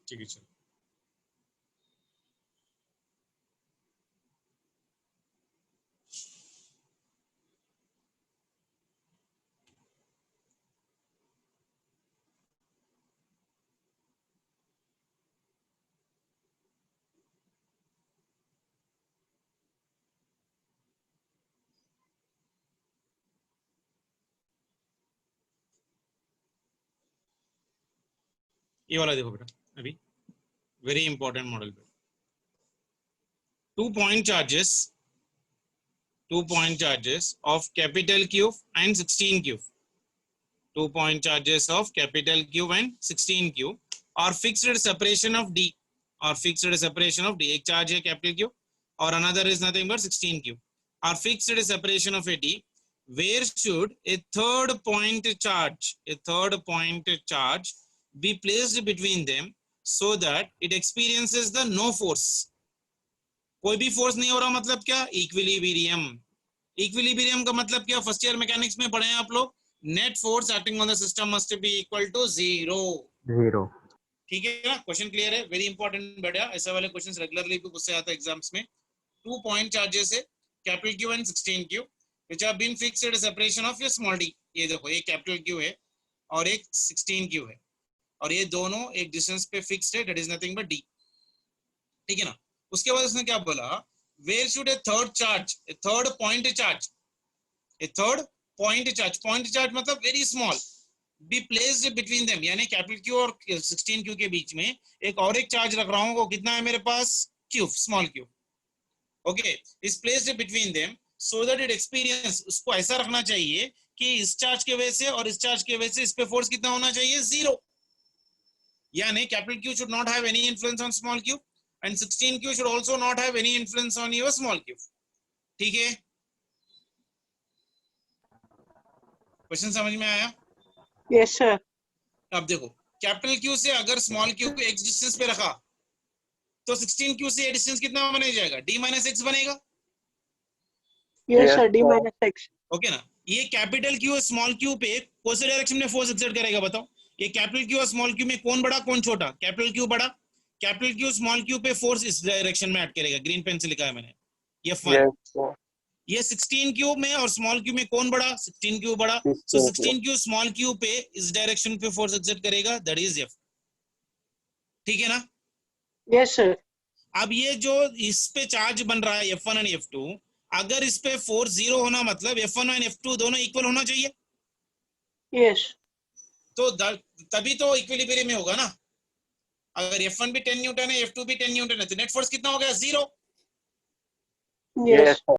ठीक है चलो। ये वाला देखो बेटा, अभी वेरी इंपॉर्टेंट मॉडल पे, 2 point charges of capital Q and 16Q. 2 point charges of capital Q and 16Q are fixed separation of D, or fixed separation of D. एक charge है capital Q और another is nothing but 16Q, are fixed separation of a D. Where should a third point charge be placed between them so that it experiences the no force? कोई भी force नहीं हो रहा, मतलब क्या? Equilibrium. Equilibrium का मतलब क्या? फर्स्ट ईयर मैकेनिक्स में पढ़े हैं आप लोग, net force acting on the system must be equal to 0। ठीक है ना? क्वेश्चन क्लियर है? वेरी इंपॉर्टेंट बेटा, ऐसे वाले क्वेश्चंस रेगुलरली भी पूछे जाते हैं एग्जाम्स में। 2 point चार्जेस है, capital Q and 16Q, which have been fixed separation of a small d। ये देखो, एक कैपिटल Q है और एक 16Q है, और ये दोनों एक डिस्टेंस पे फिक्स्ड है, that is nothing but d। ठीक है ना? उसके बाद उसने क्या बोला? Where should a third charge, a third point charge, a third point charge मतलब very small, be placed between them, यानी कैपिटल Q और 16Q के बीच में एक और एक चार्ज रख रहा हूं, वो कितना है मेरे पास? Q, small q। Okay, is placed between them so that it experience, उसको ऐसा रखना चाहिए कि इस चार्ज के वजह से और इस चार्ज के वजह से इस पे फोर्स कितना होना चाहिए? 0। यानी capital Q should not have any influence on small q and 16Q should also not have any influence on your small q। ठीक है? क्वेश्चन समझ में आया? Yes, sir. अब देखो, कैपिटल Q से अगर स्मॉल q को x डिस्टेंस पे रखा तो 16Q से ये डिस्टेंस कितना बन जाएगा? d - x बनेगा। Yes, Yes, sir. D sir. minus x. Okay ना? ये कैपिटल Q और स्मॉल q पे कौन से डायरेक्शन में फोर्स एक्सर्ट करेगा बताओ? ये कैपिटल Q और स्मॉल q में कौन बड़ा कौन छोटा? कैपिटल Q बड़ा, कैपिटल क्यू स्मॉल क्यू पे फोर्स इस डायरेक्शन में एक्ट करेगा, ग्रीन पेन से लिखा है मैंने, F1। Yes, sir. ये 16 क्यूब में और स्मॉल क्यूब में कौन बड़ा? 16 क्यूब बड़ा। सो 16 क्यूब स्मॉल क्यूब पे इस डायरेक्शन पे फोर्स एक्सर्ट करेगा, दैट इज F। ठीक है ना? Yes, sir. अब ये जो इस पे चार्ज बन रहा है F1 एंड F2, अगर इस पे फोर्स 0 होना मतलब F1 एंड F2 दोनों इक्वल होना चाहिए, Yes. तो तभी तो इक्विलिब्रियम में होगा ना। अगर F1 भी 10 न्यूटन है, F2 भी 10 न्यूटन है, तो नेट फोर्स कितना हो गया? 0। Yes. Yes, sir.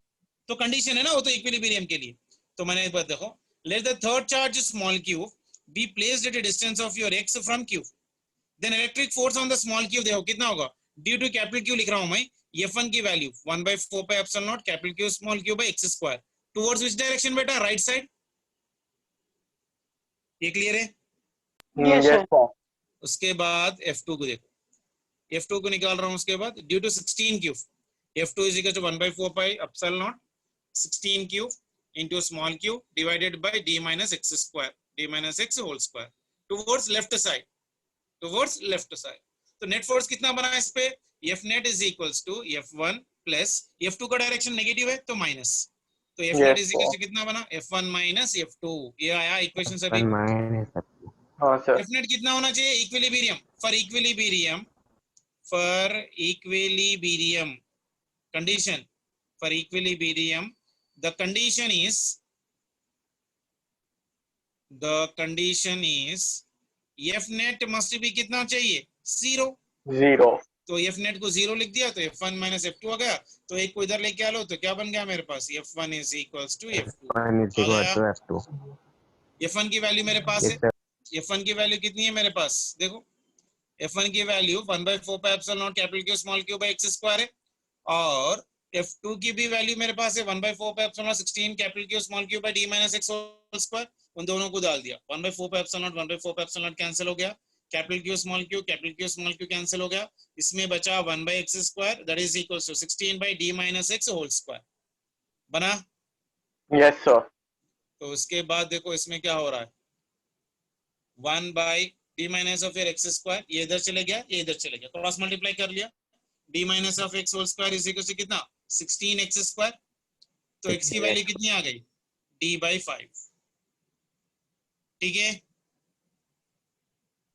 तो कंडीशन है ना वो तो इक्विलिब्रियम के लिए। तो मैंने एक बात देखो, let the third charge small cube be placed at a distance of your x from cube, then electric force on the small cube देखो कितना होगा, ड्यू टू कैपिटल क्यू लिख रहा हूं मैं, F1 की value 1/4 pi epsilon not capital Q small Q by x square, towards which direction बेटा? Right side. ये क्लियर है? Yes, Yes, sir. sir. उसके बाद F2 को देखो, F2 को निकाल रहा हूं, उसके बाद due to 16 cube, F2 is equal to 1/4 pi epsilon naught 16 cube into small q divided by d minus x square, d minus x whole square, towards left side, towards left side। तो net force कितना बना इस पे? F net is equals to F1 plus F2 का direction negative है तो minus, तो F net Yes, is equals sir. to कितना बना? F1 minus F2। ये आया इक्वेशन सभी। One minus F2. हाँ, sir. F net कितना होना चाहिए? Equilibrium, for equilibrium, for equilibrium condition, for equilibrium the condition is F net must be कितना चाहिए? 0। 0. तो F net को 0 लिख दिया तो F1 minus F2 आ गया, तो एक को इधर लेके आ लो तो क्या बन गया मेरे पास? F1 is equals to F2 One is uh equal गया। to F2. F1 की वैल्यू मेरे पास Yes, है, sir. F1 की वैल्यू कितनी है मेरे पास? देखो F1 की value 1/4 pi epsilon not capital Q small Q by x square है, और F2 की भी वैल्यू मेरे पास है 1/4 pi epsilon naught 16 capital Q small Q by d minus x whole square. उन दोनों को डाल दिया, 1/4 pi epsilon naught 1/4 pi epsilon naught cancel हो गया, capital Q small Q cancel हो गया, इसमें बचा 1/x square that is equals to 16 by d minus x whole square. बना? Yes, sir. तो उसके बाद देखो इसमें क्या हो रहा है, 1 by d minus of x square, ये इधर चले गया, ये इधर चले गया, क्रॉस मल्टीप्लाई कर लिया, d minus of x whole square is equal to कितना? 16x square. तो x की वैल्यू कितनी आ गई? d/5। ठीक है,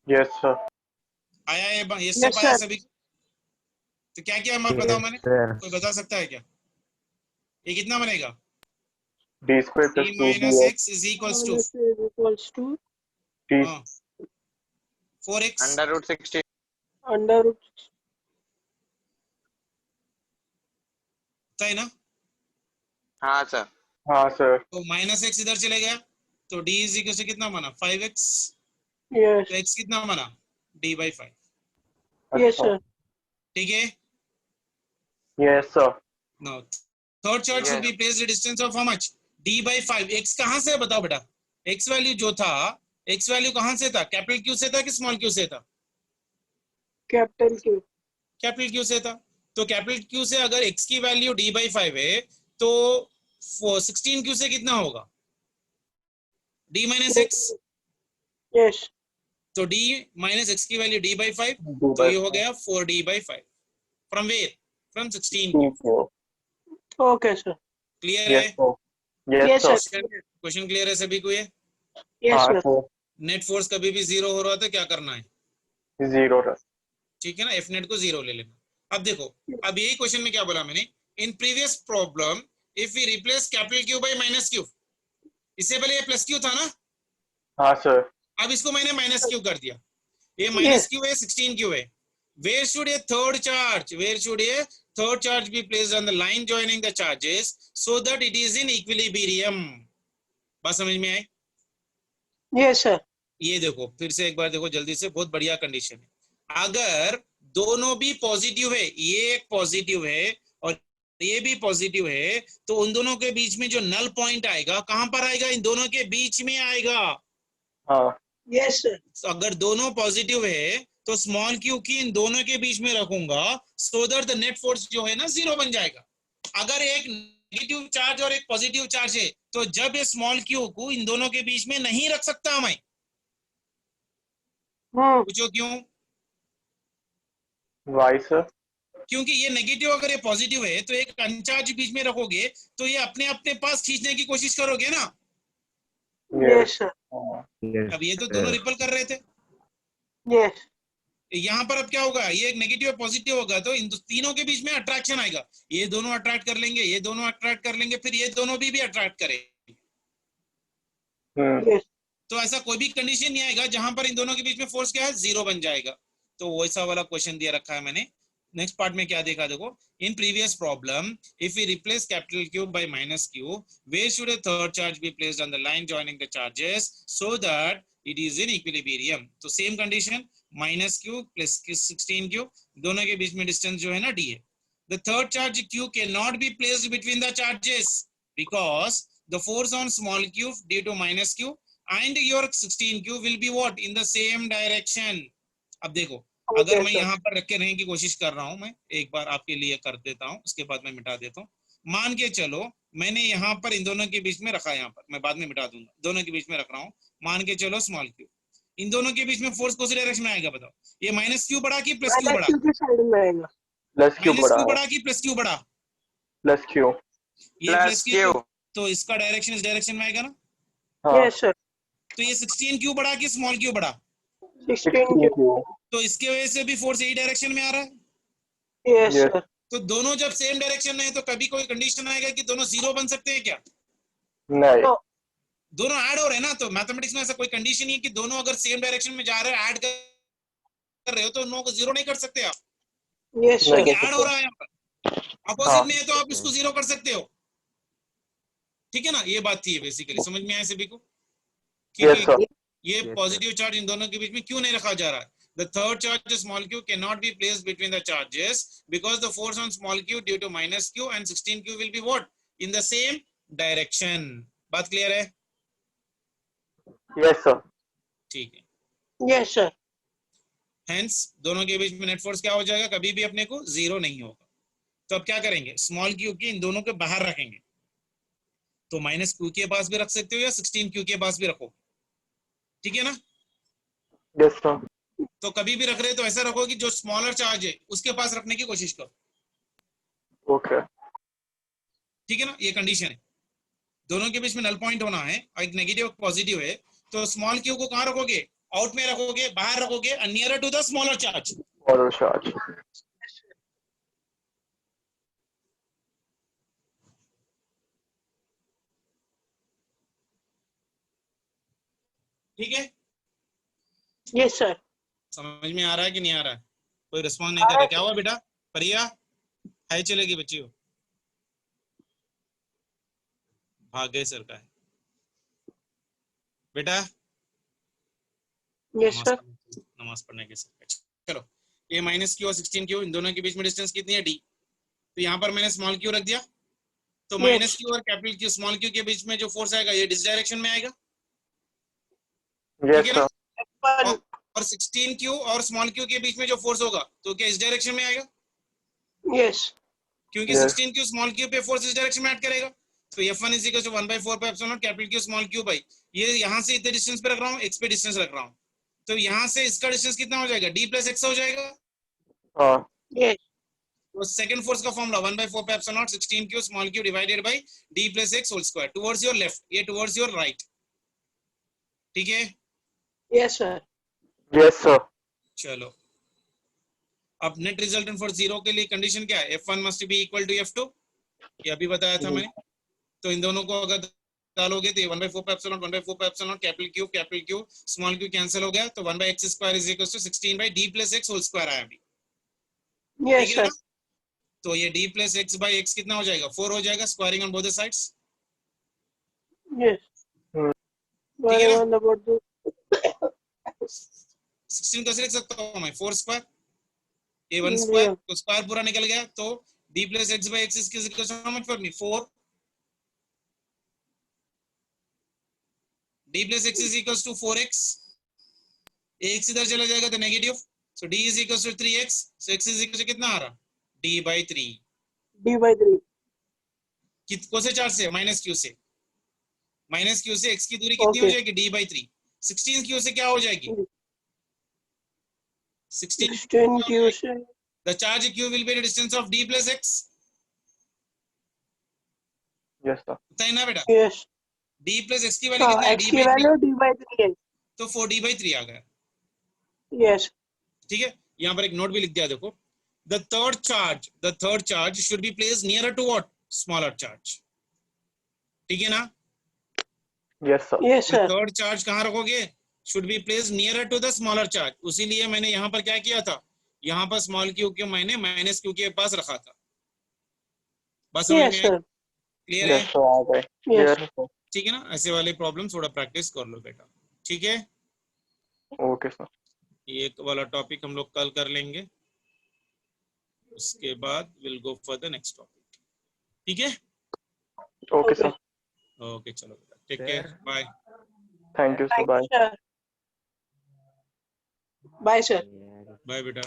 Yes, sir. आया ये Yes, सब आया sir. सभी? तो क्या क्या मैं बताऊं मैंने? Yes, sir. कोई बता सकता है क्या? ये कितना बनेगा? D square d plus माइनस 2dx. x is equals to Minus is equals to D. 4x under root 16। under root. है ना? हाँ सर। हाँ, sir. तो माइनस x इधर चले गया, तो d इज इक्वल टू कितना बना? 5x। Yes. तो x कितना बना? d/5। Yes, अच्छा. sir. ठीक है। Yes, sir. Now third chart should be placed at a distance of how much? d/5। x कहां से बताओ बेटा? x वैल्यू जो था, x वैल्यू कहां से था? कैपिटल क्यू से था कि स्मॉल क्यू से था? Capital Q. कैपिटल क्यू से था। तो कैपिटल क्यू से अगर x की वैल्यू d/5 है तो 16 क्यू से कितना होगा? d minus x। Yes. तो d माइनस x की वैल्यू d/5, D तो by ये हो गया 4d/5। From where? From 16 5. Q. Okay, sir. Clear Yes, है? sir. Yes, Yes, sir. sir. Question clear है सभी को? ये Yes, हाँ, sir. sir. नेट फोर्स कभी भी 0 हो रहा था, क्या करना है? 0 रहा. ठीक है ना, एफ नेट को 0 ले लेना। अब देखो, अब यही क्वेश्चन में क्या बोला मैंने, in previous problem if we replace capital Q by minus Q, इससे पहले ये प्लस क्यू था ना, हाँ, sir. अब इसको मैंने माइनस क्यू कर दिया, ये माइनस Yes. क्यू है, 16 क्यू है। Where should a third charge, where should a third charge be placed on the line joining the charges so that it is in equilibrium. बात समझ में आई? Yes, sir. ये देखो फिर से एक बार देखो जल्दी से, बहुत बढ़िया कंडीशन है। अगर दोनों भी पॉजिटिव है, ये एक पॉजिटिव है और ये भी पॉजिटिव है, तो उन दोनों के बीच में जो नल पॉइंट आएगा कहां पर आएगा? इन दोनों के बीच में आएगा। हाँ. Yes, sir. तो अगर दोनों पॉजिटिव है तो स्मॉल क्यू की इन दोनों के बीच में रखूंगा, so that the net force जो है ना 0 बन जाएगा। अगर एक नेगेटिव चार्ज और एक पॉजिटिव चार्ज है तो जब ये स्मॉल क्यू को इन दोनों के बीच में नहीं रख सकता मैं। पूछो क्यों? Y sir. क्योंकि ये नेगेटिव अगर ये पॉजिटिव है तो एक अनचार्ज बीच में रखोगे तो ये अपने अपने पास खींचने की कोशिश करोगे ना। Yes, sir. Yes, अब ये तो दोनों sir. रिपल कर रहे थे, Yes. यहाँ पर अब क्या होगा, ये एक नेगेटिव और पॉजिटिव होगा तो इन तीनों के बीच में अट्रैक्शन आएगा, ये दोनों अट्रैक्ट कर लेंगे, ये दोनों अट्रैक्ट कर लेंगे, फिर ये दोनों भी अट्रैक्ट करेंगे। Yes. तो ऐसा कोई भी कंडीशन नहीं आएगा जहां पर इन दोनों के बीच में फोर्स क्या है, 0 बन जाएगा। तो वैसा वाला क्वेश्चन दिया रखा है मैंने। नेक्स्ट पार्ट में क्या देखा, देखो, in previous problem if we replace capital Q by minus Q, where should a third charge be placed on the line joining the charges so that it is in equilibrium? तो same condition, minus Q plus 16Q, दोनों के बीच में distance जो है ना D है। The third charge Q cannot be placed between the charges because the force on small q due to minus Q and your 16Q will be what, in the same direction। अब देखो, अगर मैं यहाँ पर रख के रहने की कोशिश कर रहा हूं, मैं एक बार आपके लिए कर देता हूं, उसके बाद मैं मिटा देता हूं। मान के चलो मैंने यहाँ पर इन दोनों के बीच में रखा है, यहाँ पर मैं बाद में मिटा दूंगा, दोनों के बीच में रख रहा हूँ। मान के चलो स्मॉल क्यू, इन दोनों के बीच में फोर्स कौन सी डायरेक्शन में आएगा बताओ, ये माइनस क्यू बढ़ा कि प्लस क्यू बढ़ा, Q की साइड में आएगा। Plus Q माइनस क्यू बढ़ा बढ़ा कि प्लस क्यू बढ़ा, Plus Q. ये प्लस प्लस क्यू, क्यू। तो इसका डायरेक्शन इस डायरेक्शन में आएगा ना। हाँ Yes, sir. तो ये 16Q बढ़ा कि स्मॉल क्यू बढ़ा, 16Q. 16Q. तो इसके वजह से भी फोर्स यही डायरेक्शन में आ रहा है। Yes, Yes. sir. तो दोनों जब सेम डायरेक्शन में है तो कभी कोई कंडीशन आएगा कि दोनों 0 बन सकते हैं क्या? नहीं। No. दोनों ऐड हो रहे हैं ना, तो मैथमेटिक्स में ऐसा कोई कंडीशन नहीं है कि दोनों अगर सेम डायरेक्शन में जा रहे हैं, ऐड कर रहे हो तो दोनों को 0 नहीं कर सकते आप, Yes, नहीं sir. क्योंकि कर ऐड हो सकते। रहा है यहाँ पर, अपोजिट हाँ। में है तो आप इसको 0 कर सकते हो। ठीक है ना, ये बात थी बेसिकली, समझ में आया सभी को? Yes sir. क्योंकि ये Yes, पॉजिटिव चार्ज इन दोनों के बीच में क्यों नहीं रखा जा रहा है? The third charge small q cannot be placed between the charges because the force on small q due to minus q and 16q will be what, in the same direction। बात क्लियर है? Yes sir. ठीक है। Yes, sir. Hence दोनों के बीच में net force क्या हो जाएगा, कभी भी अपने को 0 नहीं होगा। तो अब क्या करेंगे, स्मॉल क्यू की इन दोनों के बाहर रखेंगे, तो माइनस क्यू के पास भी रख सकते हो या 16Q के पास भी रखो, ठीक है ना। Yes sir. तो कभी भी रख रहे तो ऐसा रखो कि जो स्मॉलर चार्ज है उसके पास रखने की कोशिश करो, Okay. ठीक है ना। ये कंडीशन है, दोनों के बीच में नल पॉइंट होना है, एक नेगेटिव पॉजिटिव है, तो स्मॉल क्यू को कहां रखोगे, आउट में रखोगे, बाहर रखोगे, nearer to the smaller charge. Moral charge. ठीक है, Yes, sir. समझ में आ रहा है कि नहीं आ रहा है? कोई रिस्पॉन्ड नहीं कर रहा, क्या हुआ बेटा? प्रिया हाय चलेगी बच्ची हो, भाग गए सर का है बेटा। Yes, sir. नमाज पढ़ने के सर। चलो, ये माइनस क्यू और 16Q, इन दोनों के बीच में डिस्टेंस कितनी है, D। तो यहाँ पर मैंने स्मॉल क्यू रख दिया, तो Yes. माइनस क्यू और कैपिटल क्यू, स्मॉल क्यू के बीच में जो फोर्स आएगा ये डिस डायरेक्शन में आएगा, Yes ठीक है ना। sir. और 16Q और स्मॉल क्यू के बीच में जो फोर्स होगा तो क्या इस डायरेक्शन में आएगा, Yes. क्योंकि Yes. 16Q स्मॉल क्यू पे फोर्स इस डायरेक्शन में ऐड करेगा। तो F1 is equal to 1/4 pi epsilon not capital Q small Q by, ये यहाँ से इतने डिस्टेंस पे रख रहा हूँ, x पे डिस्टेंस रख रहा हूँ, तो यहाँ से इसका डिस्टेंस कितना हो जाएगा, D प्लस x हो जाएगा। हाँ। Yes. तो सेकंड फोर्स का formula 1/4 pi epsilon naught 16Q small Q divided by D plus x whole square towards your left, ये टुवर्ड्स योर राइट, ठीक है। Yes, sir. Yes sir. चलो, अब नेट रिजल्टेंट फॉर 0 के लिए कंडीशन क्या है, F1 must be equal to F2, ये अभी बताया था मैंने। तो इन दोनों को अगर डालोगे तो 1/4 pi epsilon 1/4 pi epsilon capital Q small Q cancel हो गया, तो 1/x square is equal to 16 by D plus x whole square आया अभी, Yes, ठीक है sir. ना। तो ये D plus x by x कितना हो जाएगा, 4 हो जाएगा, squaring on both the sides, Yes. ठीक है ना। One about the 16 कैसे लिख सकता हूँ मैं, 4 स्क्वायर, ये 1 स्क्वायर, Yeah. तो स्क्वायर पूरा निकल गया, तो D plus x by x is equal to how much for me, 4, D plus x is equal to 4x, x इधर चला जाएगा तो negative, so D is equal to 3x, so x is equal to कितना आ रहा, D by 3, D by 3. कौन से charge से, माइनस क्यू से, माइनस क्यू से x की दूरी कितनी हो Okay. जाएगी, D by 3, 16 क्यू से क्या हो जाएगी, 16 16 Q से The charge q will be at a distance of d plus x. Yes, sir. पता है ना बेटा? Yes. d plus x की वैल्यू हाँ, कितनी है? x d की by 3. वैल्यू d by 3 है. तो 4d by 3 आ गया. Yes. ठीक है, यहाँ पर एक नोट भी लिख दिया देखो. The third charge should be placed nearer to what? Smaller charge. ठीक है ना? Yes, sir. Yes, The sir. third charge कहाँ रखोगे? Should be placed nearer to the smaller charge. उसीलिए मैंने यहाँ पर क्या किया था? यहाँ पर स्मॉल क्यू को मैंने माइनस क्यू के पास रखा था. बस समझ Yes, में sir. क्लियर Yes, है? sir. आ गए. Yes. Clear, sir. ठीक है ना? ऐसे वाले प्रॉब्लम थोड़ा प्रैक्टिस कर लो बेटा. ठीक है, Okay, sir. ये एक वाला टॉपिक हम लोग कल कर लेंगे, उसके बाद will go for the next topic. ठीक है, Okay, sir. ओके चलो बेटा, take care, bye. Thank you, sir. Thank Bye. you, sir. Bye, sir. Yeah. Bye बेटा.